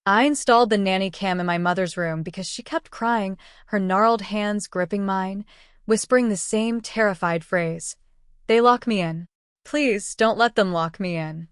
I installed the nanny cam in my mother's room because she kept crying, her gnarled hands gripping mine, whispering the same terrified phrase. They lock me in. Please, don't let them lock me in.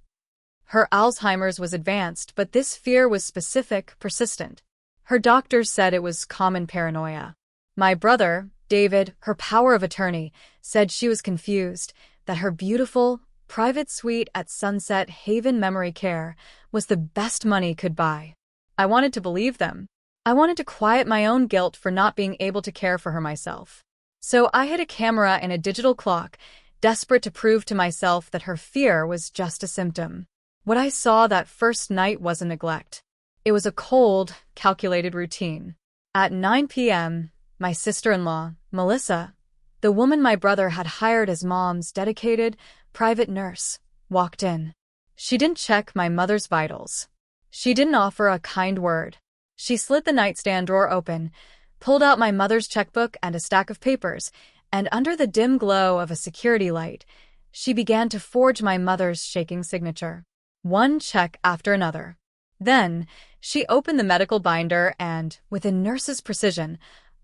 Her Alzheimer's was advanced, but this fear was specific, persistent. Her doctors said it was common paranoia. My brother, David, her power of attorney, said she was confused, that her beautiful, private suite at Sunset Haven Memory Care was the best money could buy. I wanted to believe them. I wanted to quiet my own guilt for not being able to care for her myself. So I hid a camera and a digital clock, desperate to prove to myself that her fear was just a symptom. What I saw that first night wasn't neglect. It was a cold, calculated routine. At 9 p.m., my sister-in-law, Melissa, the woman my brother had hired as Mom's dedicated, private nurse, walked in. She didn't check my mother's vitals. She didn't offer a kind word. She slid the nightstand drawer open, pulled out my mother's checkbook and a stack of papers, and under the dim glow of a security light, she began to forge my mother's shaking signature. One check after another. Then, she opened the medical binder and, with a nurse's precision,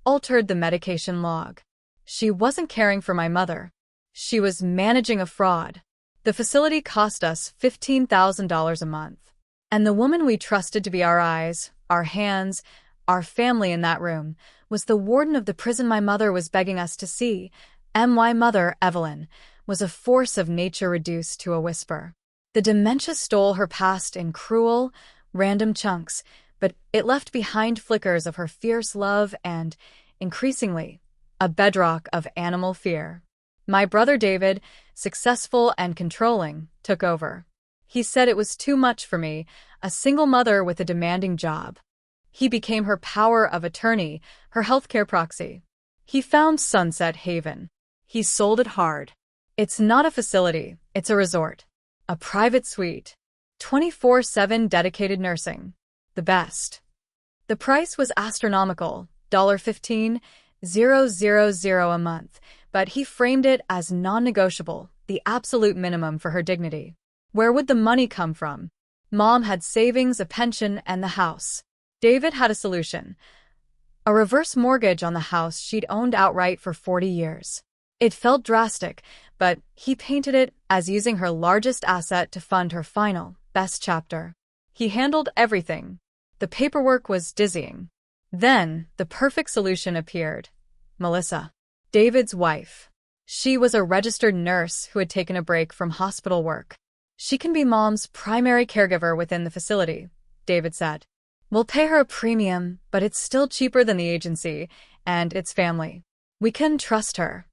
altered the medication log. She wasn't caring for my mother. She was managing a fraud. The facility cost us $15,000 a month. And the woman we trusted to be our eyes, our hands, our family in that room, was the warden of the prison my mother was begging us to see. My mother, Evelyn, was a force of nature reduced to a whisper. The dementia stole her past in cruel, random chunks, but it left behind flickers of her fierce love and, increasingly, a bedrock of animal fear. My brother David, successful and controlling, took over. He said it was too much for me, a single mother with a demanding job. He became her power of attorney, her healthcare proxy. He found Sunset Haven. He sold it hard. It's not a facility, it's a resort. A private suite. 24/7 dedicated nursing. The best. The price was astronomical, $15,000 a month, but he framed it as non-negotiable, the absolute minimum for her dignity. Where would the money come from? Mom had savings, a pension, and the house. David had a solution. A reverse mortgage on the house she'd owned outright for 40 years. It felt drastic, but he painted it as using her largest asset to fund her final, best chapter. He handled everything. The paperwork was dizzying. Then, the perfect solution appeared. Melissa, David's wife. She was a registered nurse who had taken a break from hospital work. She can be Mom's primary caregiver within the facility, David said. We'll pay her a premium, but it's still cheaper than the agency and its family. We can trust her.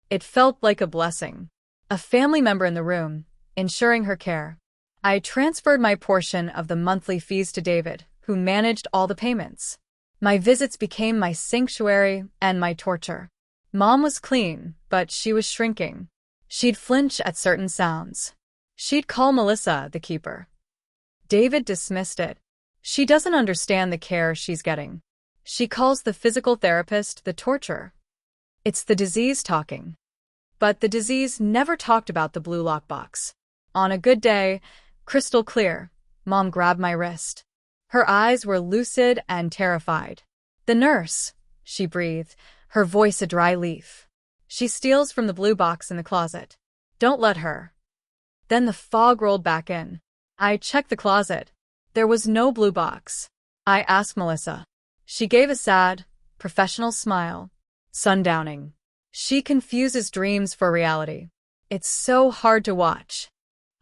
It felt like a blessing. A family member in the room, ensuring her care. I transferred my portion of the monthly fees to David, who managed all the payments. My visits became my sanctuary and my torture. Mom was clean, but she was shrinking. She'd flinch at certain sounds. She'd call Melissa the keeper. David dismissed it. She doesn't understand the care she's getting. She calls the physical therapist the torture. It's the disease talking. But the disease never talked about the blue lockbox. On a good day, crystal clear, Mom grabbed my wrist. Her eyes were lucid and terrified. The nurse, she breathed, her voice a dry leaf. She steals from the blue box in the closet. Don't let her. Then the fog rolled back in. I checked the closet. There was no blue box. I asked Melissa. She gave a sad, professional smile. Sundowning. She confuses dreams for reality. It's so hard to watch.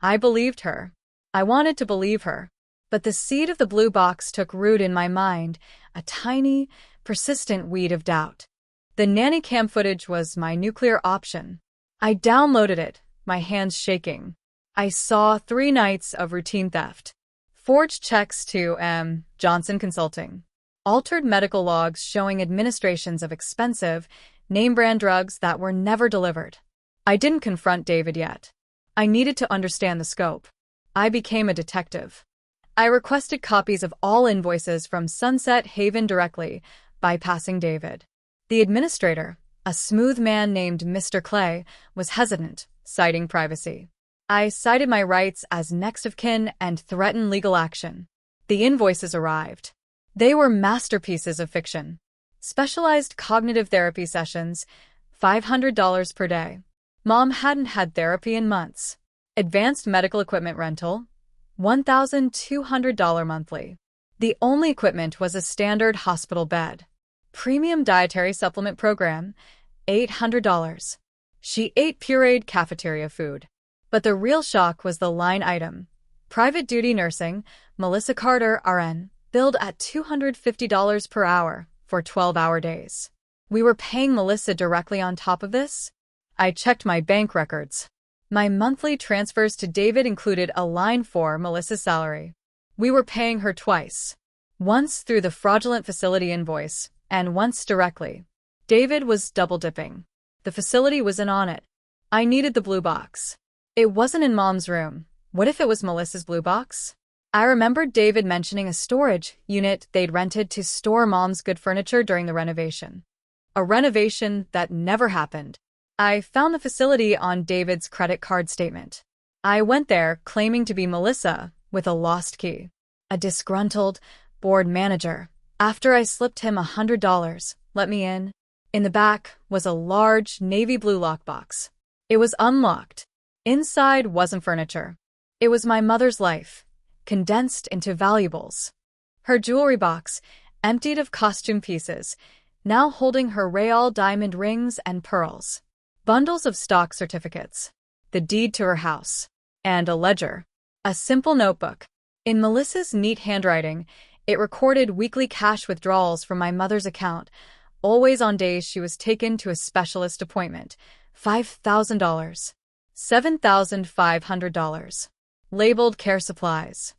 I believed her. I wanted to believe her. But the seed of the blue box took root in my mind, a tiny, persistent weed of doubt. The nanny cam footage was my nuclear option. I downloaded it, my hands shaking. I saw 3 nights of routine theft. Forged checks to Johnson Consulting. Altered medical logs showing administrations of expensive, name-brand drugs that were never delivered. I didn't confront David yet. I needed to understand the scope. I became a detective. I requested copies of all invoices from Sunset Haven directly, bypassing David. The administrator, a smooth man named Mr. Clay, was hesitant, citing privacy. I cited my rights as next of kin and threatened legal action. The invoices arrived. They were masterpieces of fiction. Specialized cognitive therapy sessions, $500 per day. Mom hadn't had therapy in months. Advanced medical equipment rental, $1,200 monthly. The only equipment was a standard hospital bed. Premium dietary supplement program, $800. She ate pureed cafeteria food. But the real shock was the line item. Private duty nursing, Melissa Carter, RN, billed at $250 per hour for 12-hour days. We were paying Melissa directly on top of this? I checked my bank records. My monthly transfers to David included a line for Melissa's salary. We were paying her twice. Once through the fraudulent facility invoice, and once directly. David was double-dipping. The facility was in on it. I needed the blue box. It wasn't in Mom's room. What if it was Melissa's blue box? I remembered David mentioning a storage unit they'd rented to store Mom's good furniture during the renovation. A renovation that never happened. I found the facility on David's credit card statement. I went there claiming to be Melissa with a lost key. A disgruntled, bored manager. After I slipped him $100, let me in. In the back was a large navy blue lockbox. It was unlocked. Inside wasn't furniture. It was my mother's life, condensed into valuables. Her jewelry box, emptied of costume pieces, now holding her real diamond rings and pearls. Bundles of stock certificates, the deed to her house, and a ledger. A simple notebook. In Melissa's neat handwriting, it recorded weekly cash withdrawals from my mother's account, always on days she was taken to a specialist appointment. $5,000. $7,500. Labeled care supplies.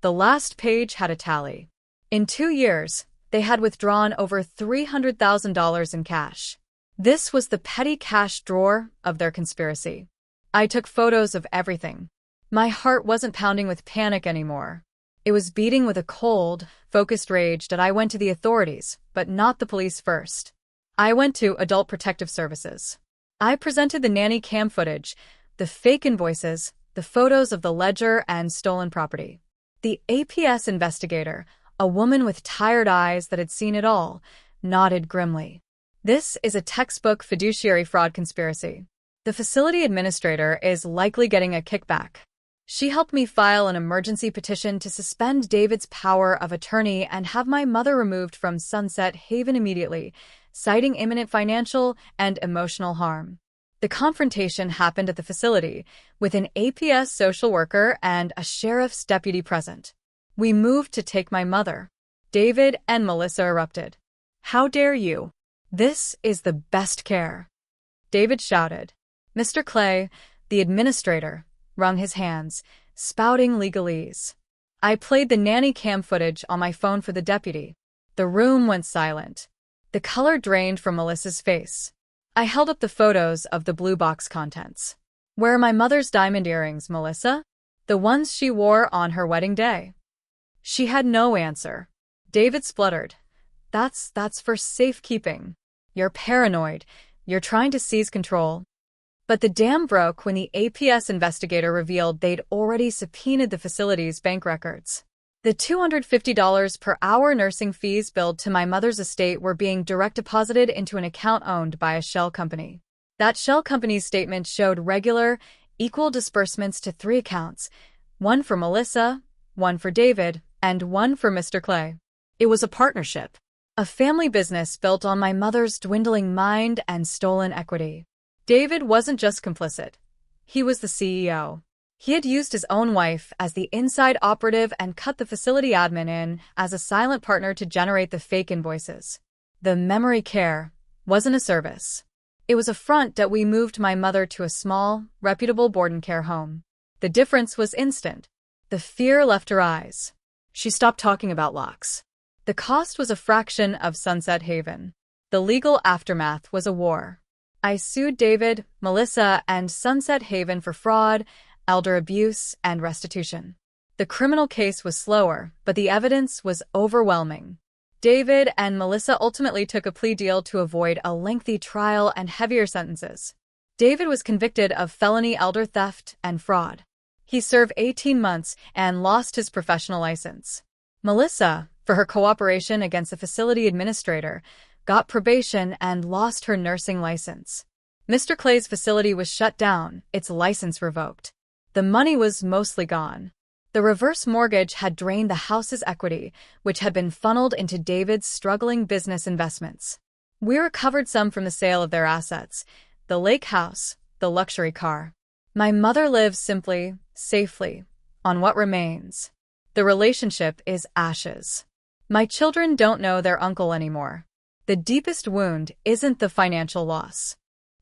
The last page had a tally. In 2 years, they had withdrawn over $300,000 in cash. This was the petty cash drawer of their conspiracy. I took photos of everything. My heart wasn't pounding with panic anymore. It was beating with a cold, focused rage that I went to the authorities, but not the police first. I went to Adult Protective Services. I presented the nanny cam footage, the fake invoices, the photos of the ledger and stolen property. The APS investigator, a woman with tired eyes that had seen it all, nodded grimly. This is a textbook fiduciary fraud conspiracy. The facility administrator is likely getting a kickback. She helped me file an emergency petition to suspend David's power of attorney and have my mother removed from Sunset Haven immediately, citing imminent financial and emotional harm. The confrontation happened at the facility, with an APS social worker and a sheriff's deputy present. We moved to take my mother. David and Melissa erupted. "How dare you? This is the best care." David shouted. Mr. Clay, the administrator, wrung his hands, spouting legalese. I played the nanny cam footage on my phone for the deputy. The room went silent. The color drained from Melissa's face. I held up the photos of the blue box contents. "Where are my mother's diamond earrings, Melissa? The ones she wore on her wedding day?" She had no answer. David spluttered. That's for safekeeping. You're paranoid. You're trying to seize control." But the dam broke when the APS investigator revealed they'd already subpoenaed the facility's bank records. The $250 per hour nursing fees billed to my mother's estate were being direct deposited into an account owned by a shell company. That shell company's statement showed regular, equal disbursements to 3 accounts, one for Melissa, one for David, and one for Mr. Clay. It was a partnership. A family business built on my mother's dwindling mind and stolen equity. David wasn't just complicit. He was the CEO. He had used his own wife as the inside operative and cut the facility admin in as a silent partner to generate the fake invoices. The memory care wasn't a service. It was a front that we moved my mother to a small, reputable board and care home. The difference was instant. The fear left her eyes. She stopped talking about locks. The cost was a fraction of Sunset Haven. The legal aftermath was a war. I sued David, Melissa, and Sunset Haven for fraud, elder abuse, and restitution. The criminal case was slower, but the evidence was overwhelming. David and Melissa ultimately took a plea deal to avoid a lengthy trial and heavier sentences. David was convicted of felony elder theft and fraud. He served 18 months and lost his professional license. Melissa, for her cooperation against the facility administrator, got probation and lost her nursing license. Mr. Clay's facility was shut down, its license revoked. The money was mostly gone. The reverse mortgage had drained the house's equity, which had been funneled into David's struggling business investments. We recovered some from the sale of their assets, the lake house, the luxury car. My mother lives simply, safely, on what remains. The relationship is ashes. My children don't know their uncle anymore. The deepest wound isn't the financial loss.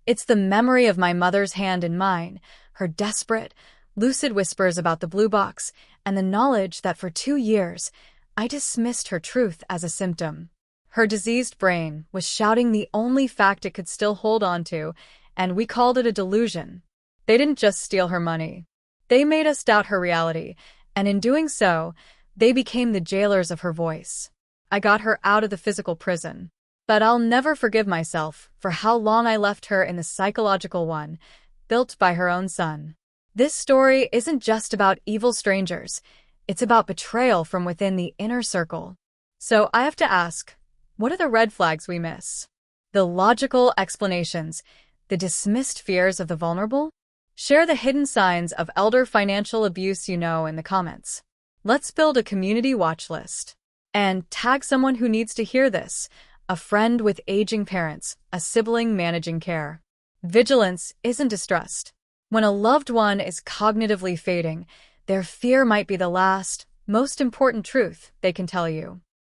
It's the memory of my mother's hand in mine, her desperate, lucid whispers about the blue box, and the knowledge that for 2 years, I dismissed her truth as a symptom. Her diseased brain was shouting the only fact it could still hold on to, and we called it a delusion. They didn't just steal her money. They made us doubt her reality, and in doing so, they became the jailers of her voice. I got her out of the physical prison. But I'll never forgive myself for how long I left her in the psychological one, built by her own son. This story isn't just about evil strangers. It's about betrayal from within the inner circle. So I have to ask, what are the red flags we miss? The logical explanations, the dismissed fears of the vulnerable? Share the hidden signs of elder financial abuse you know in the comments. Let's build a community watch list. And tag someone who needs to hear this, a friend with aging parents, a sibling managing care. Vigilance isn't distrust. When a loved one is cognitively fading, their fear might be the last, most important truth they can tell you.